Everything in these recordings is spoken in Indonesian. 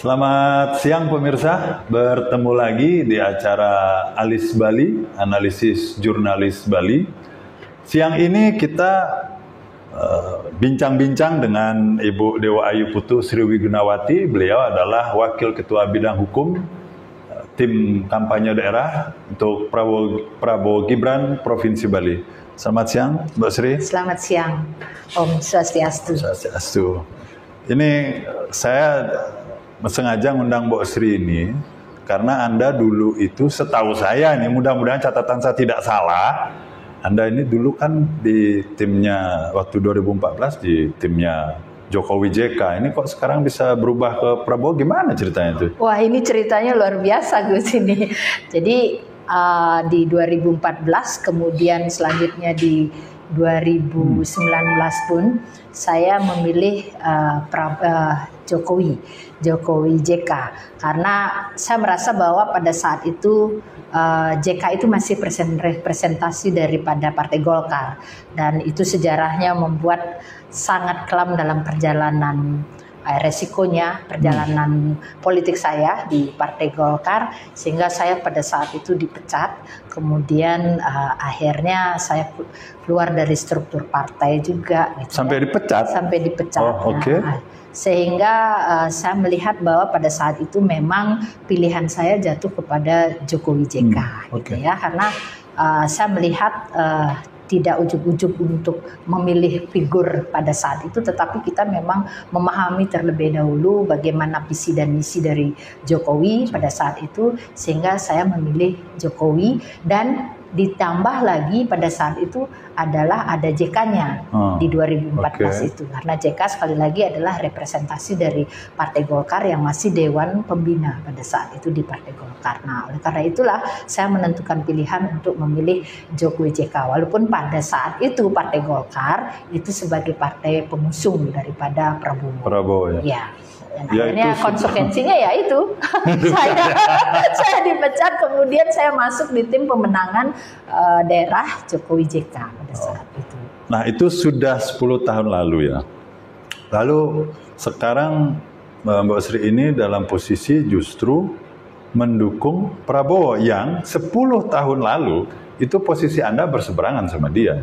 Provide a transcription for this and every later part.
Selamat siang pemirsa, bertemu lagi di acara Alis Bali, Analisis Jurnalis Bali. Siang ini kita bincang-bincang dengan Ibu Dewa Ayu Putu Sri Wigunawati. Beliau adalah Wakil Ketua Bidang Hukum Tim Kampanye Daerah untuk Prabowo Gibran Provinsi Bali. Selamat siang, Mbak Sri. Selamat siang, Om Swastiastu. Swastiastu. Ini saya sengaja ngundang Mbak Sri ini karena Anda dulu itu setahu saya ini, mudah-mudahan catatan saya tidak salah, Anda ini dulu kan di timnya waktu 2014 di timnya Jokowi JK. Ini kok sekarang bisa berubah ke Prabowo, gimana ceritanya itu? Wah, ini ceritanya luar biasa Gus ini. Jadi di 2014 kemudian selanjutnya di 2019 pun saya memilih Jokowi JK karena saya merasa bahwa pada saat itu JK itu masih representasi daripada Partai Golkar, dan itu sejarahnya membuat sangat kelam dalam perjalanan resikonya perjalanan politik saya di Partai Golkar, sehingga saya pada saat itu dipecat. Kemudian akhirnya saya keluar dari struktur partai juga gitu. Sampai dipecat? Sampai dipecat. Oh, oke. Sehingga saya melihat bahwa pada saat itu memang pilihan saya jatuh kepada Jokowi JK gitu ya, karena saya melihat tidak ujug-ujug untuk memilih figur pada saat itu, tetapi kita memang memahami terlebih dahulu bagaimana visi dan misi dari Jokowi pada saat itu, sehingga saya memilih Jokowi. Dan ditambah lagi pada saat itu adalah ada JK-nya di 2014 itu, karena JK sekali lagi adalah representasi dari Partai Golkar yang masih Dewan Pembina pada saat itu di Partai Golkar. Nah, oleh karena itulah saya menentukan pilihan untuk memilih Jokowi JK, walaupun pada saat itu Partai Golkar itu sebagai partai pengusung daripada Prabowo. Ya. Dan akhirnya konsekuensinya ya itu saya dipecat, kemudian saya masuk di tim pemenangan daerah Jokowi JK pada saat itu. Nah, itu sudah 10 tahun lalu ya. Lalu sekarang Mbak Sri ini dalam posisi justru mendukung Prabowo yang 10 tahun lalu itu posisi Anda berseberangan sama dia.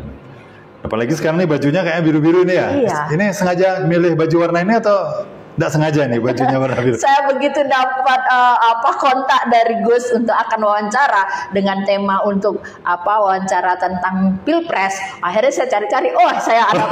Apalagi sekarang nih bajunya kayaknya biru-biru nih ya. Iya. Ini sengaja milih baju warna ini atau nggak sengaja nih bajunya warna biru? Saya begitu dapat kontak dari Gus untuk akan wawancara dengan tema untuk wawancara tentang Pilpres. Akhirnya saya cari-cari, saya ada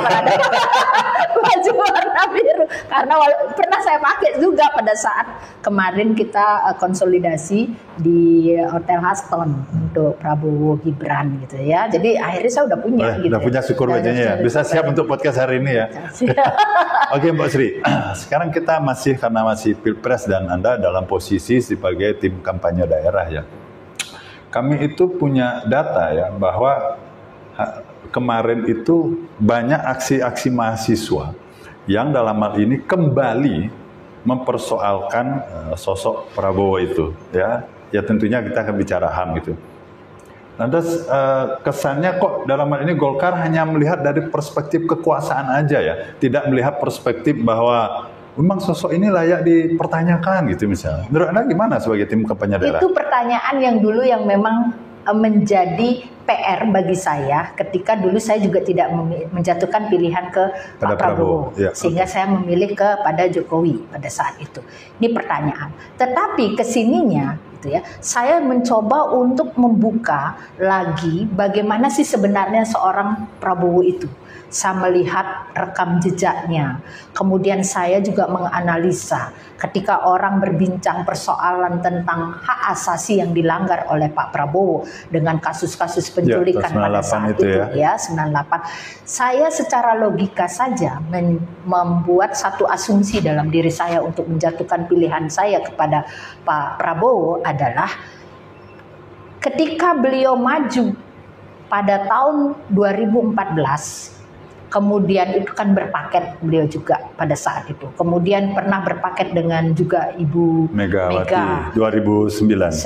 baju warna biru karena pernah saya pakai juga pada saat kemarin kita konsolidasi di Hotel Haston untuk Prabowo Gibran gitu ya. Jadi akhirnya saya udah punya. Udah punya syukur bajunya ya. Bisa siap untuk podcast hari ini ya. Oke Mbak Sri, sekarang kita karena masih Pilpres dan Anda dalam posisi sebagai tim kampanye daerah ya. Kami itu punya data ya bahwa kemarin itu banyak aksi-aksi mahasiswa yang dalam hal ini kembali mempersoalkan sosok Prabowo itu ya. Ya tentunya kita akan bicara HAM gitu. Lantas kesannya kok dalam hal ini Golkar hanya melihat dari perspektif kekuasaan aja ya, tidak melihat perspektif bahwa memang sosok ini layak dipertanyakan gitu misalnya. Menurut Anda gimana sebagai tim kampanye daerah? Itu pertanyaan yang dulu yang memang menjadi PR bagi saya ketika dulu saya juga tidak menjatuhkan pilihan ke Pak Prabowo. Ya, sehingga saya memilih kepada Jokowi pada saat itu. Ini pertanyaan. Tetapi kesininya gitu ya, saya mencoba untuk membuka lagi bagaimana sih sebenarnya seorang Prabowo itu. Saya melihat rekam jejaknya. Kemudian saya juga menganalisa ketika orang berbincang persoalan tentang hak asasi yang dilanggar oleh Pak Prabowo dengan kasus-kasus penculikan pada saat itu ya 98. Saya secara logika saja membuat satu asumsi dalam diri saya untuk menjatuhkan pilihan saya kepada Pak Prabowo adalah ketika beliau maju pada tahun 2014. Kemudian itu kan berpaket beliau juga pada saat itu. Kemudian pernah berpaket dengan juga Ibu Megawati 2009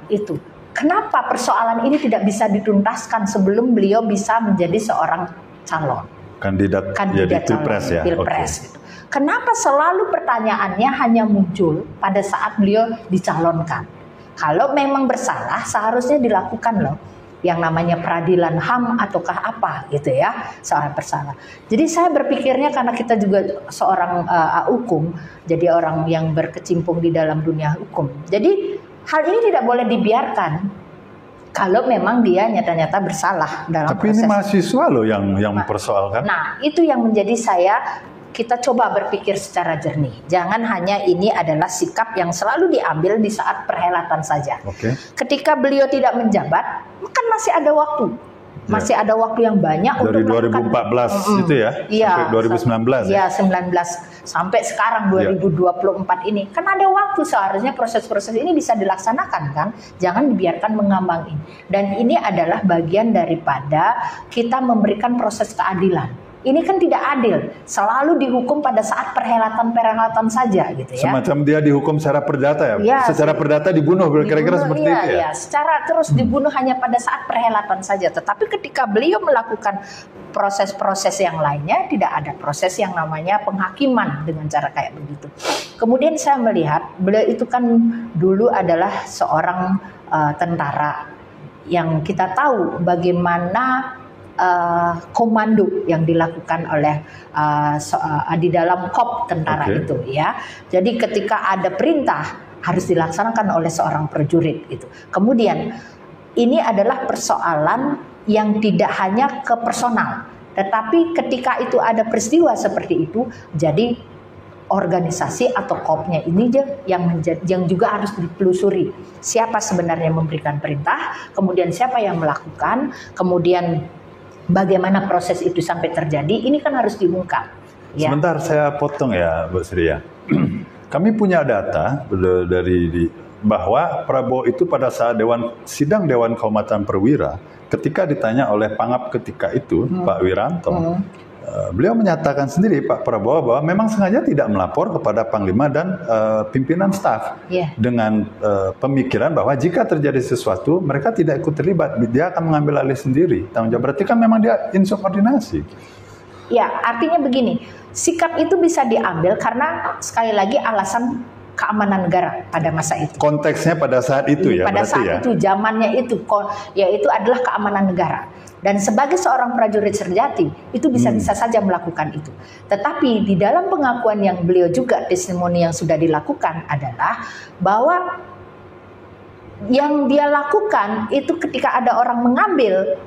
itu. Kenapa persoalan ini tidak bisa dituntaskan sebelum beliau bisa menjadi seorang calon? kandidat jadi Pilpres ya. Pilpres gitu. Kenapa selalu pertanyaannya hanya muncul pada saat beliau dicalonkan? Kalau memang bersalah seharusnya dilakukan loh yang namanya peradilan HAM ataukah apa gitu ya, seorang bersalah. Jadi saya berpikirnya karena kita juga seorang hukum, jadi orang yang berkecimpung di dalam dunia hukum. Jadi hal ini tidak boleh dibiarkan kalau memang dia nyata-nyata bersalah dalam Tapi proses. Ini mahasiswa loh yang mempersoalkan. Nah, itu yang menjadi kita coba berpikir secara jernih. Jangan hanya ini adalah sikap yang selalu diambil di saat perhelatan saja. Ketika beliau tidak menjabat, kan masih ada waktu. Masih ada waktu yang banyak dari untuk 2014 itu ya, sampai 2019 ya. 19 sampai sekarang 2024 ini. Kan ada waktu, seharusnya proses-proses ini bisa dilaksanakan kan. Jangan dibiarkan mengambang ini. Dan ini adalah bagian daripada kita memberikan proses keadilan. Ini kan tidak adil, selalu dihukum pada saat perhelatan-perhelatan saja gitu ya. Semacam dia dihukum secara perdata ya, secara perdata dibunuh kira-kira seperti itu ya. Iya, secara terus dibunuh hanya pada saat perhelatan saja. Tetapi ketika beliau melakukan proses-proses yang lainnya, tidak ada proses yang namanya penghakiman dengan cara kayak begitu. Kemudian saya melihat beliau itu kan dulu adalah seorang tentara yang kita tahu bagaimana komando yang dilakukan oleh di dalam KOP tentara itu ya. Jadi ketika ada perintah harus dilaksanakan oleh seorang prajurit gitu. Kemudian ini adalah persoalan yang tidak hanya ke personal, tetapi ketika itu ada peristiwa seperti itu, jadi organisasi atau KOP-nya ini yang juga harus ditelusuri. Siapa sebenarnya memberikan perintah, kemudian siapa yang melakukan, kemudian bagaimana proses itu sampai terjadi, ini kan harus diungkap. Ya. Sebentar saya potong ya, Bu Sri ya. Kami punya data bahwa Prabowo itu pada saat sidang Dewan Kehormatan Perwira, ketika ditanya oleh Pangap ketika itu, Pak Wiranto, beliau menyatakan sendiri Pak Prabowo bahwa memang sengaja tidak melapor kepada Panglima dan pimpinan staf dengan pemikiran bahwa jika terjadi sesuatu mereka tidak ikut terlibat, dia akan mengambil alih sendiri tanggung jawab. Berarti kan memang dia insubordinasi. Ya, artinya begini, sikap itu bisa diambil karena sekali lagi alasan keamanan negara pada masa itu. Konteksnya pada saat itu ya. Pada saat itu, zamannya itu, yaitu adalah keamanan negara. Dan sebagai seorang prajurit sejati, itu bisa saja melakukan itu. Tetapi di dalam pengakuan yang beliau juga, testimoni yang sudah dilakukan adalah bahwa yang dia lakukan itu ketika ada orang mengambil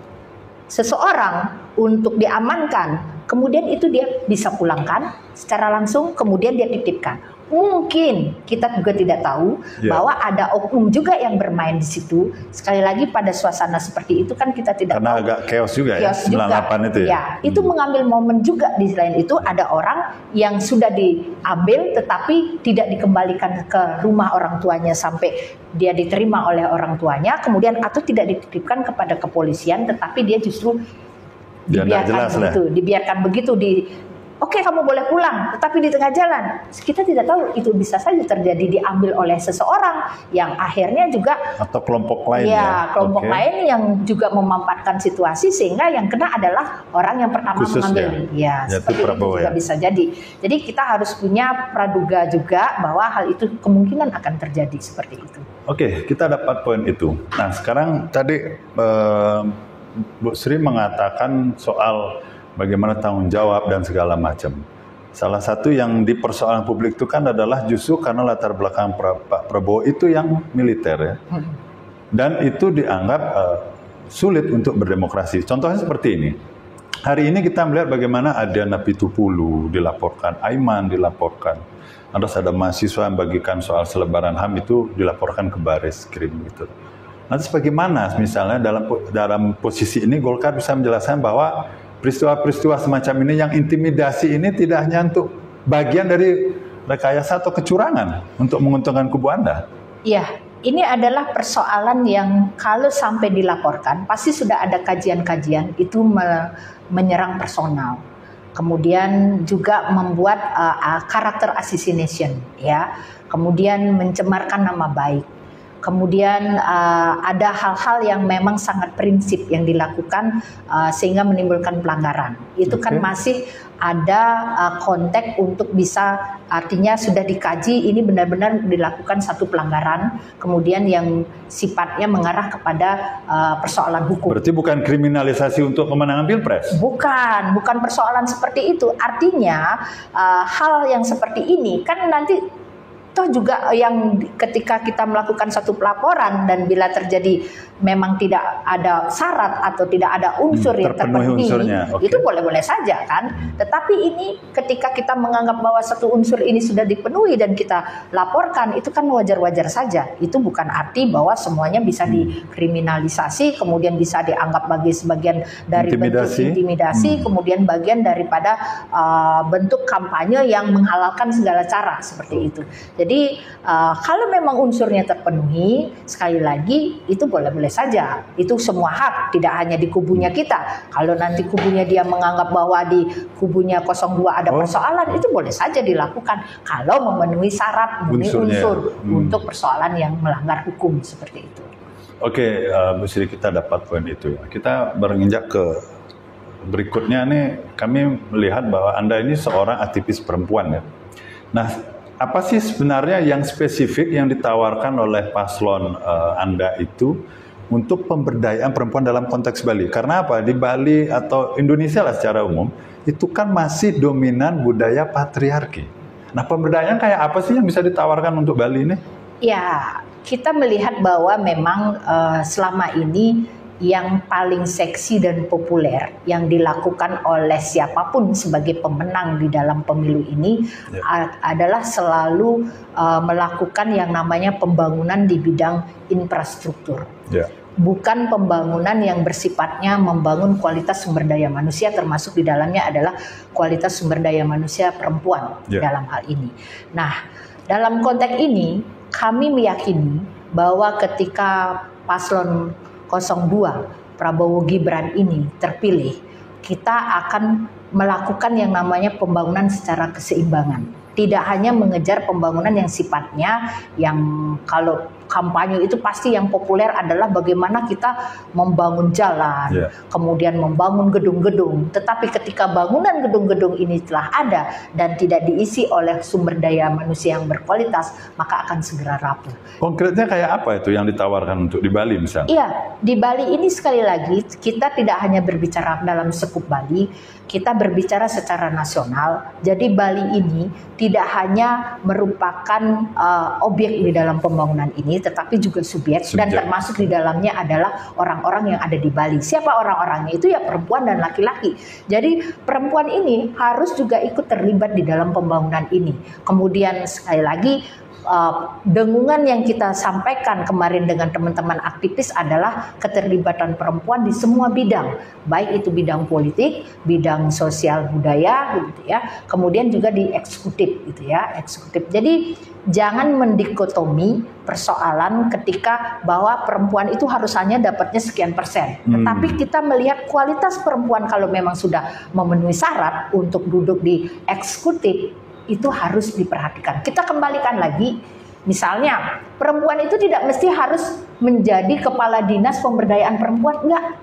seseorang untuk diamankan, kemudian itu dia bisa pulangkan secara langsung, kemudian dia titipkan. Mungkin kita juga tidak tahu bahwa ada oknum juga yang bermain di situ. Sekali lagi pada suasana seperti itu kan kita tidak karena tahu. Agak chaos juga ya, 98 itu ya. Ya, itu mengambil momen juga. Di selain itu ada orang yang sudah diambil tetapi tidak dikembalikan ke rumah orang tuanya sampai dia diterima oleh orang tuanya, kemudian atau tidak dititipkan kepada kepolisian, tetapi dia justru dibiarkan begitu Oke, kamu boleh pulang, tetapi di tengah jalan kita tidak tahu, itu bisa saja terjadi diambil oleh seseorang yang akhirnya juga atau kelompok lain kelompok lain yang juga memanfaatkan situasi sehingga yang kena adalah orang yang pertama mengambil. Seperti itu juga bisa jadi. Jadi kita harus punya praduga juga bahwa hal itu kemungkinan akan terjadi seperti itu. Oke, kita dapat poin itu. Nah, sekarang tadi Bu Sri mengatakan soal bagaimana tanggung jawab dan segala macam. Salah satu yang dipersoalkan publik itu kan adalah justru karena latar belakang Pak Prabowo itu yang militer ya. Dan itu dianggap sulit untuk berdemokrasi. Contohnya seperti ini. Hari ini kita melihat bagaimana ada Napitupulu dilaporkan, Aiman dilaporkan. Ada mahasiswa yang bagikan soal selebaran HAM itu dilaporkan ke Bareskrim gitu. Nanti bagaimana misalnya dalam posisi ini Golkar bisa menjelaskan bahwa peristiwa-peristiwa semacam ini yang intimidasi ini tidak hanya untuk bagian dari rekayasa atau kecurangan untuk menguntungkan kubu Anda. Iya, ini adalah persoalan yang kalau sampai dilaporkan pasti sudah ada kajian-kajian itu menyerang personal. Kemudian juga membuat karakter assassination ya. Kemudian mencemarkan nama baik. Kemudian ada hal-hal yang memang sangat prinsip yang dilakukan sehingga menimbulkan pelanggaran. Itu kan masih ada konteks untuk bisa, artinya sudah dikaji ini benar-benar dilakukan satu pelanggaran, kemudian yang sifatnya mengarah kepada persoalan hukum. Berarti bukan kriminalisasi untuk pemenangan pilpres? Bukan persoalan seperti itu. Artinya hal yang seperti ini kan nanti toh juga yang ketika kita melakukan satu pelaporan dan bila terjadi memang tidak ada syarat atau tidak ada unsur yang terpenuhi, itu boleh-boleh saja kan. Tetapi ini ketika kita menganggap bahwa satu unsur ini sudah dipenuhi dan kita laporkan, itu kan wajar-wajar saja. Itu bukan arti bahwa semuanya bisa dikriminalisasi, kemudian bisa dianggap bagi sebagian dari bentuk intimidasi, kemudian bagian daripada bentuk kampanye yang menghalalkan segala cara seperti itu. Jadi kalau memang unsurnya terpenuhi, sekali lagi itu boleh-boleh saja. Itu semua hak, tidak hanya di kubunya kita. Kalau nanti kubunya dia menganggap bahwa di kubunya 02 ada persoalan, itu boleh saja dilakukan kalau memenuhi syarat, memenuhi unsur untuk persoalan yang melanggar hukum seperti itu. Oke, Bu Sri, kita dapat poin itu ya. Kita beranjak ke berikutnya nih, kami melihat bahwa Anda ini seorang aktivis perempuan ya. Nah, apa sih sebenarnya yang spesifik yang ditawarkan oleh paslon Anda itu untuk pemberdayaan perempuan dalam konteks Bali? Karena apa? Di Bali atau Indonesia lah secara umum, itu kan masih dominan budaya patriarki. Nah, pemberdayaan kayak apa sih yang bisa ditawarkan untuk Bali ini? Ya, kita melihat bahwa memang selama ini yang paling seksi dan populer yang dilakukan oleh siapapun sebagai pemenang di dalam pemilu ini adalah selalu melakukan yang namanya pembangunan di bidang infrastruktur. Bukan pembangunan yang bersifatnya membangun kualitas sumber daya manusia, termasuk di dalamnya adalah kualitas sumber daya manusia perempuan dalam hal ini. Nah, dalam konteks ini kami meyakini bahwa ketika paslon 02 Prabowo Gibran ini terpilih, kita akan melakukan yang namanya pembangunan secara keseimbangan. Tidak hanya mengejar pembangunan yang sifatnya yang kalau kampanye itu pasti yang populer adalah bagaimana kita membangun jalan, kemudian membangun gedung-gedung. Tetapi ketika bangunan gedung-gedung ini telah ada dan tidak diisi oleh sumber daya manusia yang berkualitas, maka akan segera rapuh. Konkretnya kayak apa itu yang ditawarkan untuk di Bali misalnya? Iya, di Bali ini sekali lagi kita tidak hanya berbicara dalam skup Bali, kita berbicara secara nasional. Jadi Bali ini tidak hanya merupakan objek di dalam pembangunan ini, tetapi juga subjek, dan termasuk di dalamnya adalah orang-orang yang ada di Bali. Siapa orang-orangnya? Itu ya perempuan dan laki-laki. Jadi perempuan ini harus juga ikut terlibat di dalam pembangunan ini. Kemudian sekali lagi dengungan yang kita sampaikan kemarin dengan teman-teman aktivis adalah keterlibatan perempuan di semua bidang, baik itu bidang politik, bidang sosial budaya, gitu ya, kemudian juga di eksekutif, gitu ya, eksekutif. Jadi jangan mendikotomi persoalan ketika bahwa perempuan itu harus hanya dapatnya sekian persen, tetapi kita melihat kualitas perempuan kalau memang sudah memenuhi syarat untuk duduk di eksekutif, itu harus diperhatikan. Kita kembalikan lagi, misalnya perempuan itu tidak mesti harus menjadi kepala dinas pemberdayaan perempuan, enggak.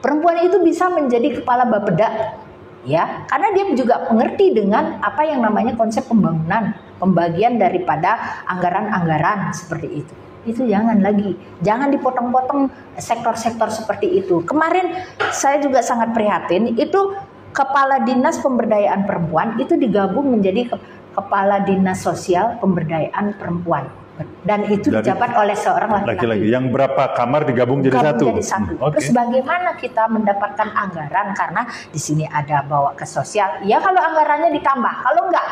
Perempuan itu bisa menjadi kepala Bapeda, ya, karena dia juga mengerti dengan apa yang namanya konsep pembangunan, pembagian daripada anggaran-anggaran seperti itu. Itu jangan dipotong-potong sektor-sektor seperti itu. Kemarin saya juga sangat prihatin, itu Kepala Dinas Pemberdayaan Perempuan itu digabung menjadi Kepala Dinas Sosial Pemberdayaan Perempuan, dan itu dijabat oleh seorang laki-laki. Yang berapa kamar digabung jadi satu? Terus bagaimana kita mendapatkan anggaran, karena di sini ada bawa ke sosial. Ya kalau anggarannya ditambah, kalau enggak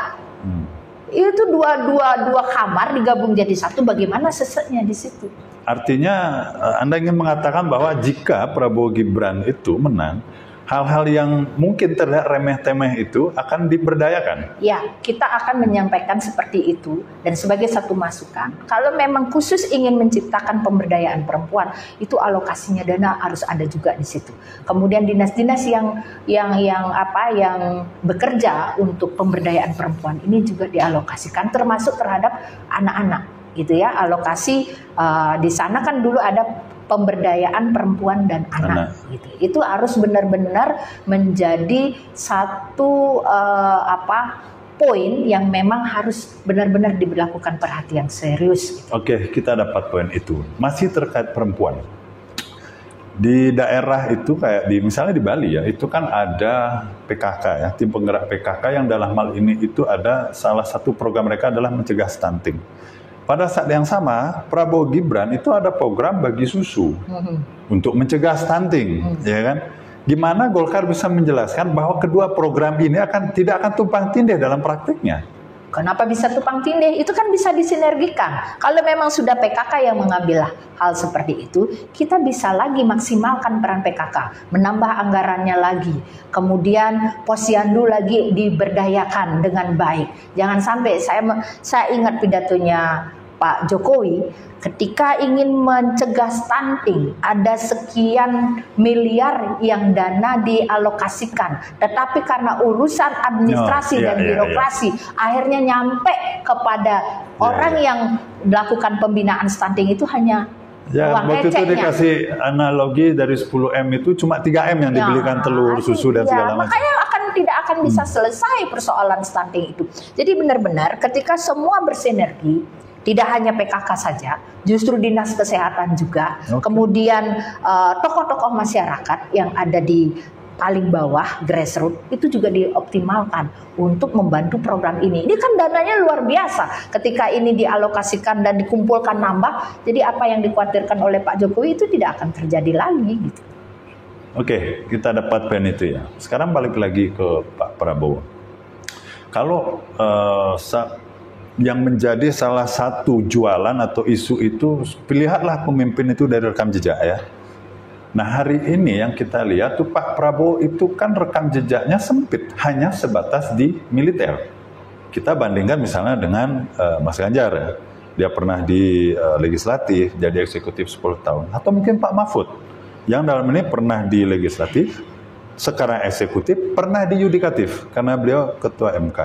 itu dua kamar digabung jadi satu, bagaimana sesetnya di situ? Artinya Anda ingin mengatakan bahwa jika Prabowo Gibran itu menang, hal-hal yang mungkin terlihat remeh-temeh itu akan diberdayakan. Ya, kita akan menyampaikan seperti itu, dan sebagai satu masukan, kalau memang khusus ingin menciptakan pemberdayaan perempuan, itu alokasinya dana harus ada juga di situ. Kemudian dinas-dinas yang bekerja untuk pemberdayaan perempuan ini juga dialokasikan, termasuk terhadap anak-anak. gitu ya, alokasi di sana kan dulu ada pemberdayaan perempuan dan anak. Gitu. Itu harus benar-benar menjadi satu poin yang memang harus benar-benar diberlakukan perhatian serius. Gitu. Oke, kita dapat poin itu. Masih terkait perempuan. Di daerah itu kayak misalnya di Bali ya, itu kan ada PKK ya, tim penggerak PKK yang dalam hal ini itu ada salah satu program mereka adalah mencegah stunting. Pada saat yang sama, Prabowo Gibran itu ada program bagi susu untuk mencegah stunting, ya kan? Gimana Golkar bisa menjelaskan bahwa kedua program ini tidak akan tumpang tindih dalam praktiknya? Kenapa bisa tumpang tindih? Itu kan bisa disinergikan. Kalau memang sudah PKK yang mengambil hal seperti itu, kita bisa lagi maksimalkan peran PKK, menambah anggarannya lagi. Kemudian Posyandu lagi diberdayakan dengan baik. Jangan sampai saya ingat pidatonya Pak Jokowi ketika ingin mencegah stunting, ada sekian miliar yang dana dialokasikan, tetapi karena urusan administrasi dan birokrasi akhirnya nyampe kepada orang yang melakukan pembinaan stunting itu hanya uang waktu recehnya. Itu dikasih analogi dari 10M itu cuma 3M yang dibelikan telur, susu dan segala macam. Makanya tidak akan bisa selesai persoalan stunting itu. Jadi benar-benar ketika semua bersinergi, tidak hanya PKK saja, justru dinas kesehatan juga, kemudian tokoh-tokoh masyarakat yang ada di paling bawah, grassroots, itu juga dioptimalkan untuk membantu program ini. Ini kan dananya luar biasa. Ketika ini dialokasikan dan dikumpulkan nambah, jadi apa yang dikhawatirkan oleh Pak Jokowi itu tidak akan terjadi lagi. Gitu. Oke, kita dapat poin itu ya. Sekarang balik lagi ke Pak Prabowo. Kalau yang menjadi salah satu jualan atau isu itu, lihatlah pemimpin itu dari rekam jejak ya. Nah hari ini yang kita lihat tuh Pak Prabowo itu kan rekam jejaknya sempit, hanya sebatas di militer. Kita bandingkan misalnya dengan Mas Ganjar ya. Dia pernah di legislatif, jadi eksekutif 10 tahun. Atau mungkin Pak Mahfud, yang dalam ini pernah di legislatif, sekarang eksekutif, pernah di yudikatif, karena beliau ketua MK.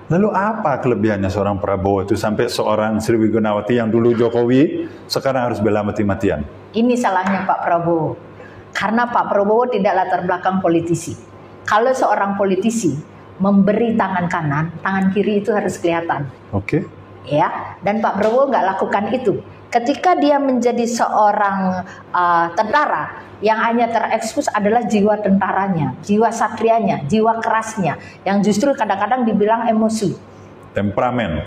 Lalu apa kelebihannya seorang Prabowo itu sampai seorang Sri Wigunawati yang dulu Jokowi sekarang harus bela mati-matian? Ini salahnya Pak Prabowo. Karena Pak Prabowo tidak latar belakang politisi. Kalau seorang politisi memberi tangan kanan, tangan kiri itu harus kelihatan. Oke. Ya, dan Pak Prabowo nggak lakukan itu. Ketika dia menjadi seorang tentara, yang hanya terekspos adalah jiwa tentaranya, jiwa satrianya, jiwa kerasnya, yang justru kadang-kadang dibilang emosi. Temperamen.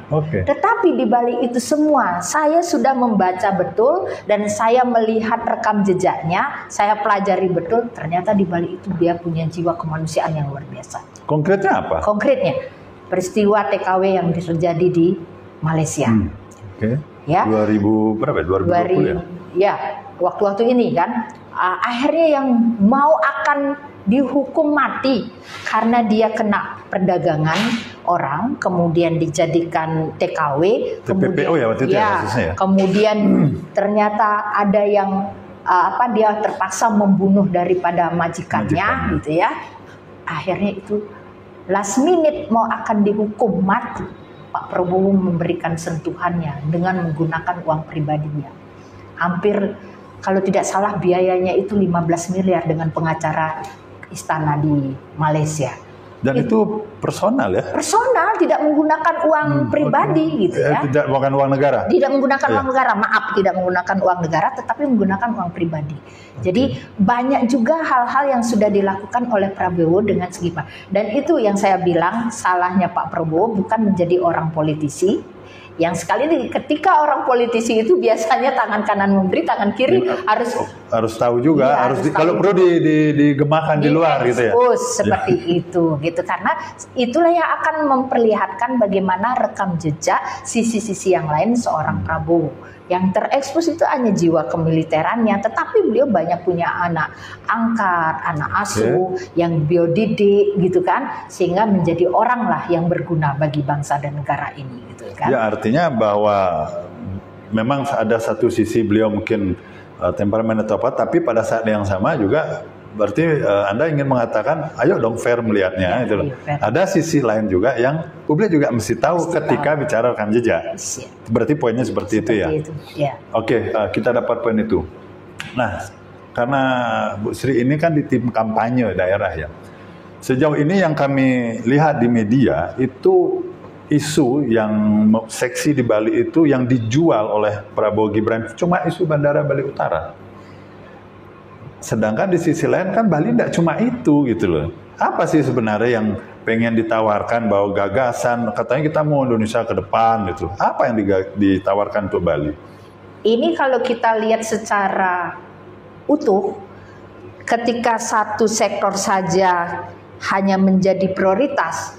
Okay. Tetapi di balik itu semua, saya sudah membaca betul dan saya melihat rekam jejaknya, saya pelajari betul, ternyata di balik itu dia punya jiwa kemanusiaan yang luar biasa. Konkretnya apa? Konkretnya, peristiwa TKW yang terjadi di Malaysia. Oke. Ya. 2000 berapa? 2020 ya? Ya, waktu-waktu ini kan akhirnya yang mau akan dihukum mati karena dia kena perdagangan orang, kemudian dijadikan TKW, TPPO ya waktu itu ya. Kemudian ternyata ada yang dia terpaksa membunuh daripada majikannya gitu ya. Akhirnya itu last minute mau akan dihukum mati. Pak Prabowo memberikan sentuhannya dengan menggunakan uang pribadinya. Hampir kalau tidak salah biayanya itu 15 miliar dengan pengacara istana di Malaysia. Dan itu personal ya? Personal, tidak menggunakan uang pribadi gitu ya. Tidak bukan uang negara? Tidak menggunakan uang negara, maaf, tidak menggunakan uang negara tetapi menggunakan uang pribadi. Jadi banyak juga hal-hal yang sudah dilakukan oleh Prabowo dengan segi. Dan itu yang saya bilang salahnya Pak Prabowo bukan menjadi orang politisi. Yang sekali ini ketika orang politisi itu biasanya tangan kanan memberi, tangan kiri harus tahu juga, kalau perlu digemakan di luar gitu ya. Seperti itu gitu, karena itulah yang akan memperlihatkan bagaimana rekam jejak sisi-sisi yang lain seorang Prabowo. Yang terekspos itu hanya jiwa kemiliterannya, tetapi beliau banyak punya anak angkat, anak asuh yang biodidik gitu kan, sehingga menjadi orang lah yang berguna bagi bangsa dan negara ini gitu kan. Ya artinya bahwa memang ada satu sisi beliau mungkin temperamen atau apa, tapi pada saat yang sama juga Berarti Anda ingin mengatakan, ayo dong fair melihatnya. Gitu loh. Fair. Ada sisi lain juga yang publik juga mesti tahu ketika bicara rekam jejak. Berarti poinnya seperti itu ya. Ya. Oke, kita dapat poin itu. Nah, karena Bu Sri ini kan di tim kampanye daerah ya. Sejauh ini yang kami lihat di media itu isu yang seksi di Bali itu yang dijual oleh Prabowo Gibran cuma isu Bandara Bali Utara. Sedangkan di sisi lain kan Bali tidak cuma itu gitu loh. Apa sih sebenarnya yang pengen ditawarkan bahwa gagasan, katanya kita mau Indonesia ke depan gitu. Apa yang ditawarkan untuk Bali? Ini kalau kita lihat secara utuh, ketika satu sektor saja hanya menjadi prioritas,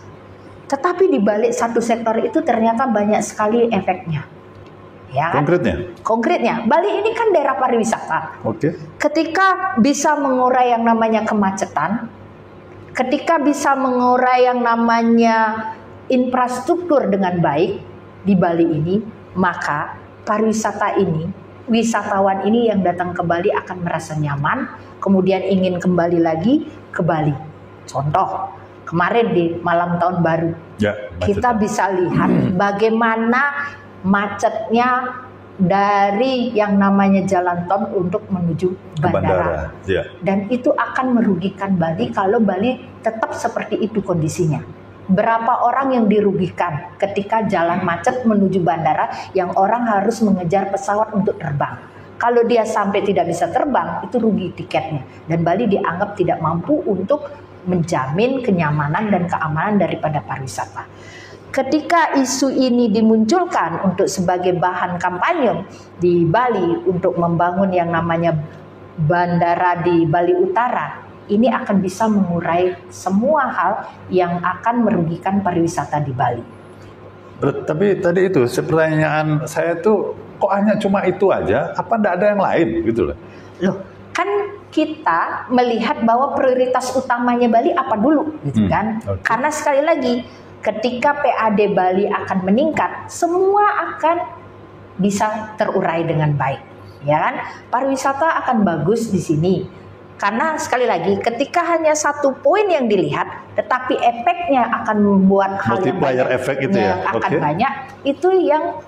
tetapi di balik satu sektor itu ternyata banyak sekali efeknya. Ya kan? Konkretnya, Bali ini kan daerah pariwisata. Ketika bisa mengurai yang namanya kemacetan, ketika bisa mengurai yang namanya infrastruktur dengan baik di Bali ini, maka pariwisata ini, wisatawan ini yang datang ke Bali akan merasa nyaman, kemudian ingin kembali lagi ke Bali. Contoh, kemarin di malam tahun baru, kita bisa lihat bagaimana macetnya dari yang namanya jalan tol untuk menuju bandara. Dan itu akan merugikan Bali kalau Bali tetap seperti itu kondisinya. Berapa orang yang dirugikan ketika jalan macet menuju bandara yang orang harus mengejar pesawat untuk terbang. Kalau dia sampai tidak bisa terbang, itu rugi tiketnya. Dan Bali dianggap tidak mampu untuk menjamin kenyamanan dan keamanan daripada pariwisata. Ketika isu ini dimunculkan untuk sebagai bahan kampanye di Bali untuk membangun yang namanya bandara di Bali Utara, ini akan bisa mengurai semua hal yang akan merugikan pariwisata di Bali. Tapi tadi itu pertanyaan saya tuh kok hanya cuma itu aja? Apa tidak ada yang lain gitu loh? Loh, kan kita melihat bahwa prioritas utamanya Bali apa dulu, gitu kan? Karena sekali lagi, ketika PAD Bali akan meningkat, semua akan bisa terurai dengan baik, ya kan? Pariwisata akan bagus di sini. Karena sekali lagi, ketika hanya satu poin yang dilihat, tetapi efeknya akan membuat hal yang banyak, efek itu ya, akan banyak, itu yang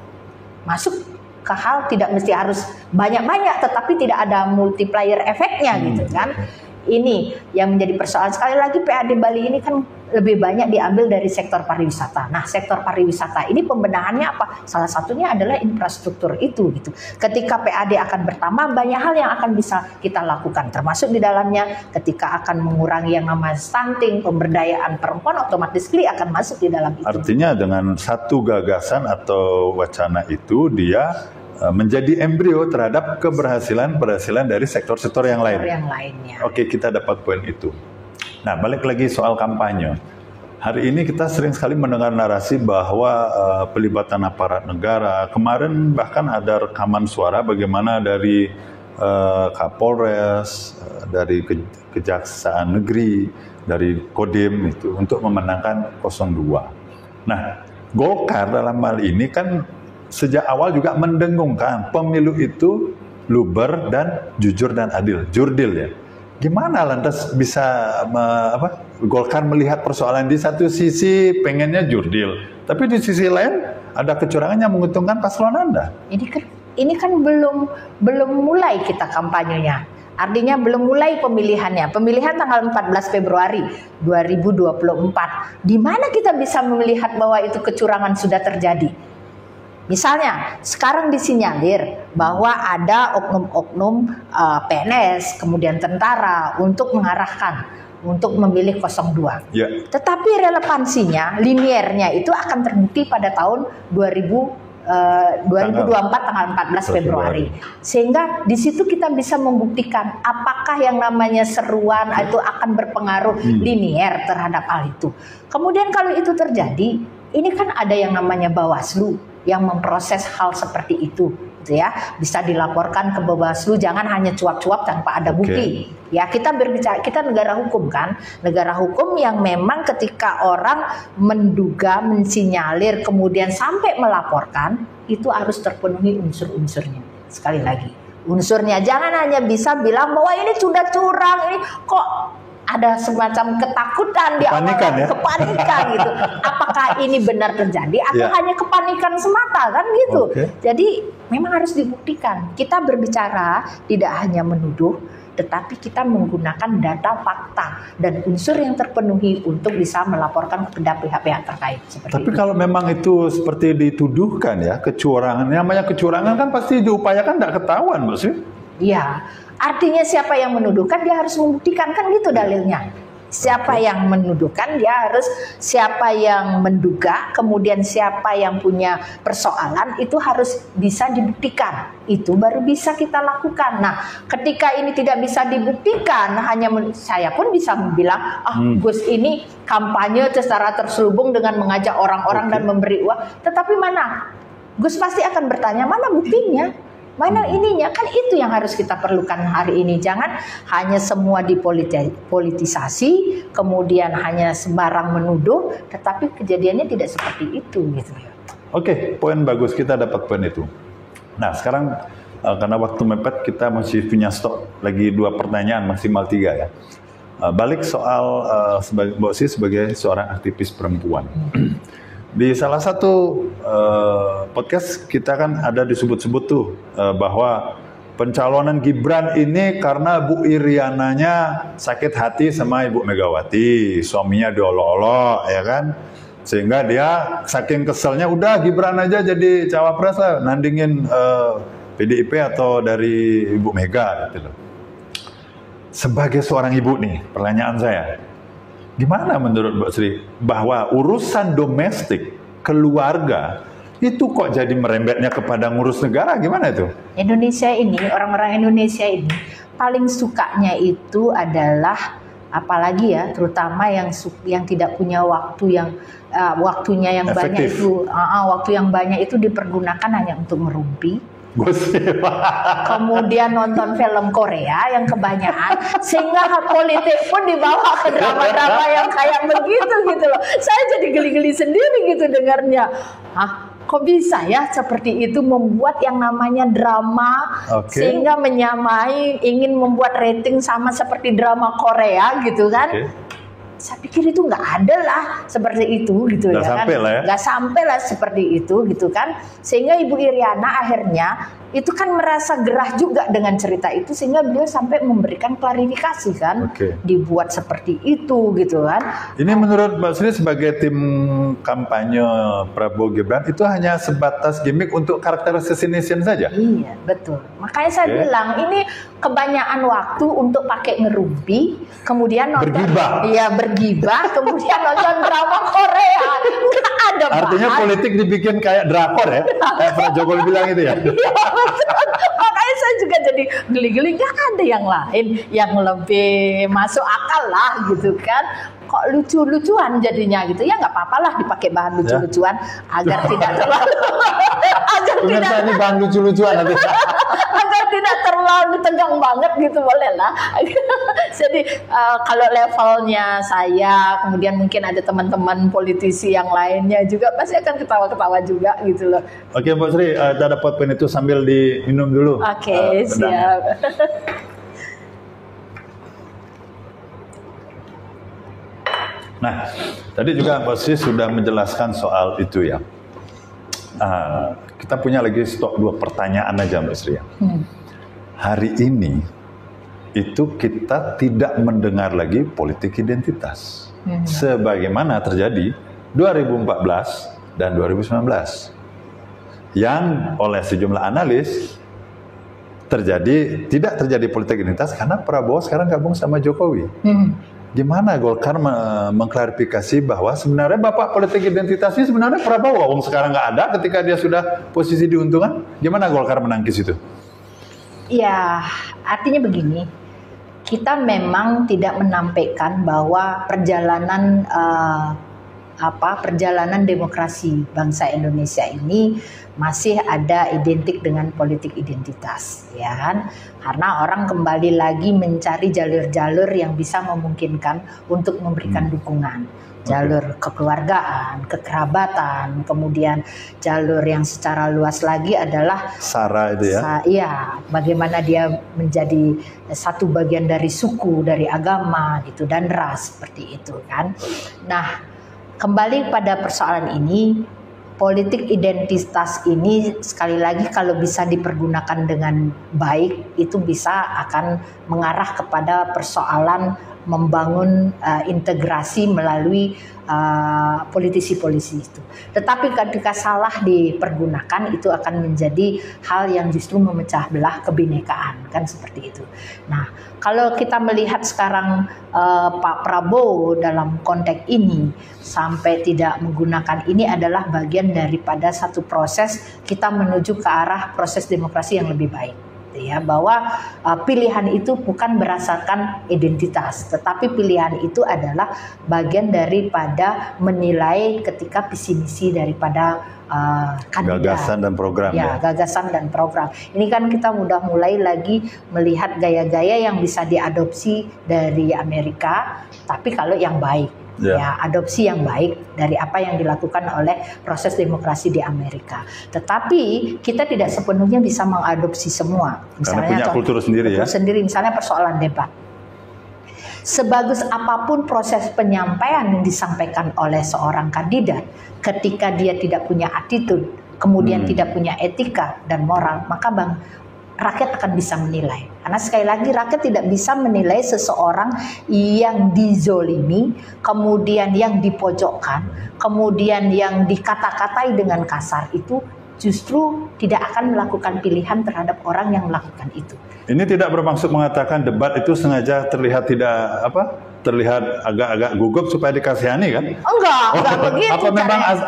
masuk ke hal tidak mesti harus banyak-banyak, tetapi tidak ada multiplier efeknya gitu kan. Ini yang menjadi persoalan. Sekali lagi PAD Bali ini kan lebih banyak diambil dari sektor pariwisata. Nah, sektor pariwisata ini pembenahannya apa? Salah satunya adalah infrastruktur itu gitu. Ketika PAD akan bertambah, banyak hal yang akan bisa kita lakukan, termasuk di dalamnya ketika akan mengurangi yang namanya stunting, pemberdayaan perempuan otomatis akan masuk di dalam itu. Artinya dengan satu gagasan atau wacana itu dia menjadi embrio terhadap keberhasilan dari sektor-sektor yang lain. Oke, kita dapat poin itu. Nah, balik lagi soal kampanye. Hari ini kita sering sekali mendengar narasi bahwa pelibatan aparat negara. Kemarin bahkan ada rekaman suara bagaimana dari Kapolres, dari Kejaksaan Negeri, dari Kodim itu untuk memenangkan 02. Nah, Golkar dalam hal ini kan sejak awal juga mendengungkan pemilu itu luber dan jujur dan adil, jurdil ya. Gimana lantas bisa Golkar melihat persoalan di satu sisi pengennya jurdil, tapi di sisi lain ada kecurangan yang menguntungkan paslon Anda? Ini kan belum mulai kita kampanyenya. Artinya belum mulai pemilihannya. Pemilihan tanggal 14 Februari 2024. Di mana kita bisa melihat bahwa itu kecurangan sudah terjadi? Misalnya, sekarang disinyalir bahwa ada oknum-oknum PNS, kemudian tentara untuk mengarahkan, untuk memilih 02. Tetapi relevansinya, liniernya itu akan terbukti pada tahun 2024 tanggal 14 Februari. Sehingga di situ kita bisa membuktikan apakah yang namanya seruan itu akan berpengaruh linier terhadap hal itu. Kemudian kalau itu terjadi, ini kan ada yang namanya Bawaslu yang memproses hal seperti itu, gitu ya. Bisa dilaporkan ke Bawaslu, jangan hanya cuap-cuap tanpa ada bukti. Ya, kita berbicara, kita negara hukum kan, negara hukum yang memang ketika orang menduga, mensinyalir, kemudian sampai melaporkan, itu harus terpenuhi unsur-unsurnya. Sekali lagi, unsurnya. Jangan hanya bisa bilang bahwa ini sudah curang, ini kok ada semacam ketakutan di awal, kepanikan gitu. Apakah ini benar terjadi atau hanya kepanikan semata kan gitu. Jadi memang harus dibuktikan. Kita berbicara tidak hanya menuduh, tetapi kita menggunakan data, fakta dan unsur yang terpenuhi untuk bisa melaporkan kepada pihak-pihak terkait. Tapi kalau memang itu seperti dituduhkan ya, kecurangan, namanya kecurangan kan pasti diupayakan tidak ketahuan, Mbak Sri? Iya. Artinya siapa yang menuduhkan dia harus membuktikan, kan gitu dalilnya. Siapa yang menuduhkan dia harus, siapa yang menduga, kemudian siapa yang punya persoalan itu harus bisa dibuktikan. Itu baru bisa kita lakukan. Nah, ketika ini tidak bisa dibuktikan, saya pun bisa bilang, Gus ini kampanye secara terselubung dengan mengajak orang-orang dan memberi uang. Tetapi mana? Gus pasti akan bertanya, mana buktinya? Mana ininya? Kan itu yang harus kita perlukan hari ini. Jangan hanya semua dipolitisasi, kemudian hanya sembarang menuduh, tetapi kejadiannya tidak seperti itu gitu. Oke, poin bagus, kita dapat poin itu. Nah, sekarang karena waktu mepet, kita masih punya stok lagi 2 pertanyaan, maksimal 3 ya. Balik soal Mbak Sri sebagai seorang aktivis perempuan. Di salah satu podcast kita kan ada disebut-sebut tuh bahwa pencalonan Gibran ini karena Bu Iriananya sakit hati sama Ibu Megawati, suaminya diolok-olok ya kan, sehingga dia saking keselnya udah Gibran aja jadi cawapres lah, nandingin PDIP atau dari Ibu Mega gitu loh. Sebagai seorang ibu nih, pertanyaan saya, gimana menurut Mbak Sri bahwa urusan domestik, keluarga, itu kok jadi merembetnya kepada ngurus negara, gimana itu? Indonesia ini, orang-orang Indonesia ini paling sukanya itu adalah, apalagi ya, terutama yang tidak punya waktu yang waktunya yang efektif. Banyak itu, waktu yang banyak itu dipergunakan hanya untuk merumpi. Kemudian nonton film Korea yang kebanyakan, sehingga hak politik pun dibawa ke drama-drama yang kayak begitu gitu loh. Saya jadi geli-geli sendiri gitu dengarnya. Kok bisa ya seperti itu, membuat yang namanya drama sehingga menyamai, ingin membuat rating sama seperti drama Korea gitu kan. Saya pikir itu nggak ada lah seperti itu gitu ya kan, nggak sampai lah seperti itu gitu kan, sehingga Ibu Iriana akhirnya itu kan merasa gerah juga dengan cerita itu, sehingga beliau sampai memberikan klarifikasi kan, dibuat seperti itu gitu kan. Ini menurut Mbak Sri sebagai tim kampanye Prabowo Gibran itu hanya sebatas gimmick untuk karakter assassination saja? Iya betul, makanya saya bilang ini kebanyakan waktu untuk pakai ngerumpi, kemudian nonton bergibah, kemudian nonton drama Korea. Nggak ada bahan. Artinya politik dibikin kayak drakor ya, kayak Pak Jokowi bilang itu ya. Makanya saya juga jadi geli-geli, nggak ada yang lain yang lebih masuk akal lah gitu kan. Kok lucu-lucuan jadinya gitu ya, nggak apa-apa lah dipakai bahan lucu-lucuan agar tidak terlalu ini bahan lucu-lucuan nanti. Agar tidak terlalu tegang banget gitu, boleh lah. Jadi kalau levelnya saya, kemudian mungkin ada teman-teman politisi yang lainnya juga pasti akan ketawa-ketawa juga gitu loh. Oke Mbak Sri, kita dapat poin itu sambil diminum dulu. Oke, siap. Nah, tadi juga Mbak Sri sudah menjelaskan soal itu ya. Kita punya lagi stok 2 pertanyaan aja Mbak Sri ya. Hari ini itu kita tidak mendengar lagi politik identitas sebagaimana terjadi 2014 dan 2019 yang oleh sejumlah analis tidak terjadi politik identitas karena Prabowo sekarang gabung sama Jokowi. Gimana Golkar mengklarifikasi bahwa sebenarnya Bapak politik identitasnya sebenarnya Prabowo, wong sekarang nggak ada ketika dia sudah posisi diuntungkan? Gimana Golkar menangkis itu? Ya, artinya begini, kita memang tidak menampilkan bahwa perjalanan demokrasi bangsa Indonesia ini masih ada identik dengan politik identitas, ya kan? Karena orang kembali lagi mencari jalur-jalur yang bisa memungkinkan untuk memberikan dukungan. jalur kekeluargaan, kekerabatan, kemudian jalur yang secara luas lagi adalah SARA itu ya. Iya, bagaimana dia menjadi satu bagian dari suku, dari agama gitu dan ras seperti itu kan. Nah, kembali pada persoalan ini, politik identitas ini sekali lagi kalau bisa dipergunakan dengan baik itu bisa akan mengarah kepada persoalan membangun integrasi melalui politisi-politisi itu. Tetapi ketika salah dipergunakan itu akan menjadi hal yang justru memecah belah kebinekaan, kan seperti itu. Nah, kalau kita melihat sekarang Pak Prabowo dalam konteks ini sampai tidak menggunakan ini adalah bagian daripada satu proses kita menuju ke arah proses demokrasi yang lebih baik. Ya, bahwa pilihan itu bukan berdasarkan identitas, tetapi pilihan itu adalah bagian daripada menilai ketika visi misi daripada kandidat. Gagasan dan program ya. Gagasan dan program. Ini kan kita udah mulai lagi melihat gaya-gaya yang bisa diadopsi dari Amerika, tapi kalau yang baik. Ya, adopsi yang baik dari apa yang dilakukan oleh proses demokrasi di Amerika. Tetapi kita tidak sepenuhnya bisa mengadopsi semua. Misalnya, karena punya kultur sendiri ya. Misalnya persoalan debat. Sebagus apapun proses penyampaian yang disampaikan oleh seorang kandidat, ketika dia tidak punya attitude, kemudian tidak punya etika dan moral, maka rakyat akan bisa menilai. Karena sekali lagi rakyat tidak bisa menilai seseorang yang dizolimi, kemudian yang dipojokkan, kemudian yang dikata-katai dengan kasar itu justru tidak akan melakukan pilihan terhadap orang yang melakukan itu. Ini tidak bermaksud mengatakan debat itu sengaja terlihat terlihat agak-agak gugup supaya dikasihani kan? Enggak begitu.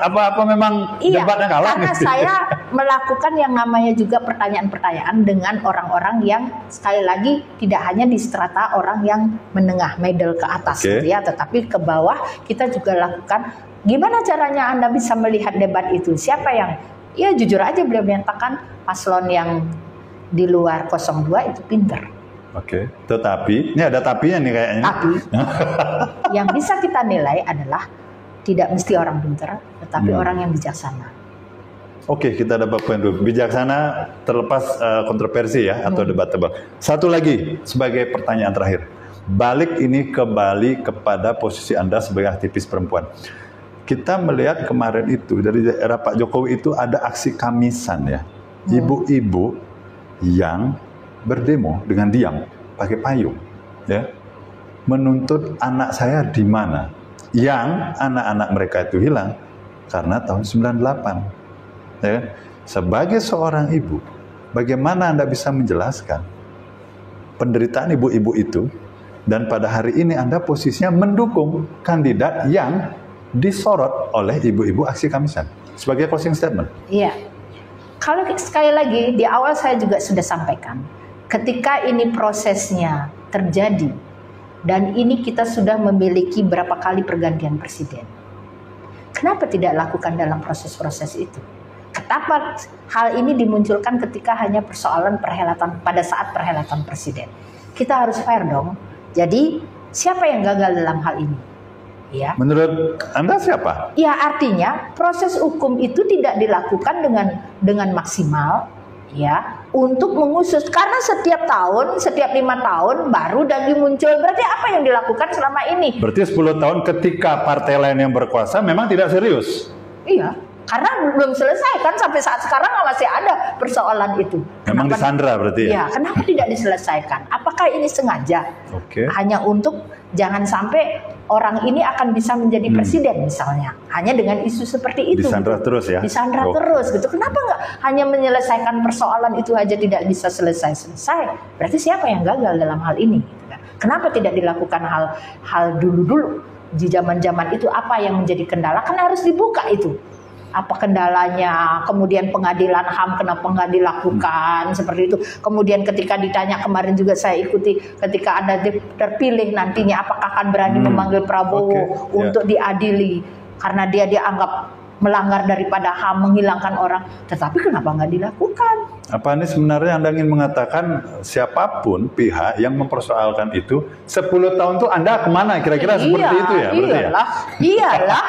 Apa memang iya, debatnya kalah? Karena saya melakukan yang namanya juga pertanyaan-pertanyaan dengan orang-orang yang sekali lagi tidak hanya di strata orang yang menengah, middle ke atas gitu ya, tetapi ke bawah kita juga lakukan. Gimana caranya Anda bisa melihat debat itu? Siapa yang, ya jujur aja beliau menyatakan paslon yang di luar 02 itu pinter. Oke, tetapi ini ada tapinya nih kayaknya. Tapi yang bisa kita nilai adalah tidak mesti orang pintar, tetapi orang yang bijaksana. Oke, kita dapat poin dulu. Bijaksana terlepas kontroversi ya atau debat tebal. Satu lagi sebagai pertanyaan terakhir. Balik ini kembali kepada posisi Anda sebagai aktivis perempuan. Kita melihat kemarin itu dari era Pak Jokowi itu ada aksi Kamisan ya. Ibu-ibu yang berdemo dengan diam pakai payung ya, menuntut anak saya di mana, yang anak-anak mereka itu hilang karena tahun 98 ya kan? Sebagai seorang ibu, bagaimana Anda bisa menjelaskan penderitaan ibu-ibu itu dan pada hari ini Anda posisinya mendukung kandidat yang disorot oleh ibu-ibu aksi Kamisan sebagai closing statement? Iya, kalau sekali lagi di awal saya juga sudah sampaikan, ketika ini prosesnya terjadi dan ini kita sudah memiliki berapa kali pergantian presiden, kenapa tidak lakukan dalam proses-proses itu? Kenapa hal ini dimunculkan ketika hanya persoalan perhelatan pada saat perhelatan presiden? Kita harus fair dong. Jadi siapa yang gagal dalam hal ini? Ya. Menurut Anda siapa? Ya, artinya proses hukum itu tidak dilakukan dengan maksimal ya untuk mengusut, karena setiap 5 tahun baru lagi muncul. Berarti apa yang dilakukan selama ini? Berarti 10 tahun ketika partai lain yang berkuasa memang tidak serius. Iya, karena belum selesai kan sampai saat sekarang masih ada persoalan itu. Memang disandra berarti ya? Iya, kenapa tidak diselesaikan? Apakah ini sengaja? Hanya untuk jangan sampai orang ini akan bisa menjadi presiden misalnya, hanya dengan isu seperti itu. Disandra gitu. terus ya? Disandra terus gitu. Kenapa nggak hanya menyelesaikan persoalan itu aja tidak bisa selesai? Berarti siapa yang gagal dalam hal ini? Gitu kan? Kenapa tidak dilakukan hal dulu di zaman-zaman itu? Apa yang menjadi kendala? Kan harus dibuka itu. Apa kendalanya, kemudian pengadilan HAM kenapa nggak dilakukan seperti itu. Kemudian ketika ditanya kemarin juga saya ikuti, ketika Anda terpilih nantinya apakah akan berani memanggil Prabowo untuk diadili karena dia dianggap melanggar daripada HAM, menghilangkan orang. Tetapi kenapa nggak dilakukan? Apa ini sebenarnya Anda ingin mengatakan siapapun pihak yang mempersoalkan itu 10 tahun tuh Anda kemana? Kira-kira seperti itu ya? Iyalah.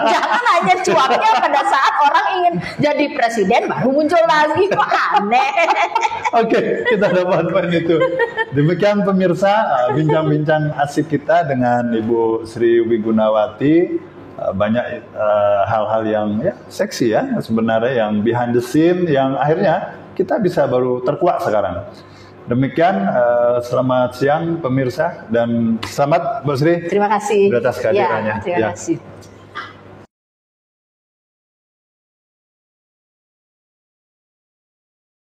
Jangan hanya cuapnya pada saat orang ingin jadi presiden baru muncul lagi, kok aneh. Oke, kita dapat poin itu. Demikian pemirsa, bincang-bincang asik kita dengan Ibu Sri Wigunawati. Banyak hal-hal yang ya seksi ya sebenarnya, yang behind the scene, yang akhirnya kita bisa baru terkuak sekarang. Demikian, selamat siang pemirsa dan selamat Bu Sri. Terima kasih. Atas kehadirannya. Ya, terima kasih.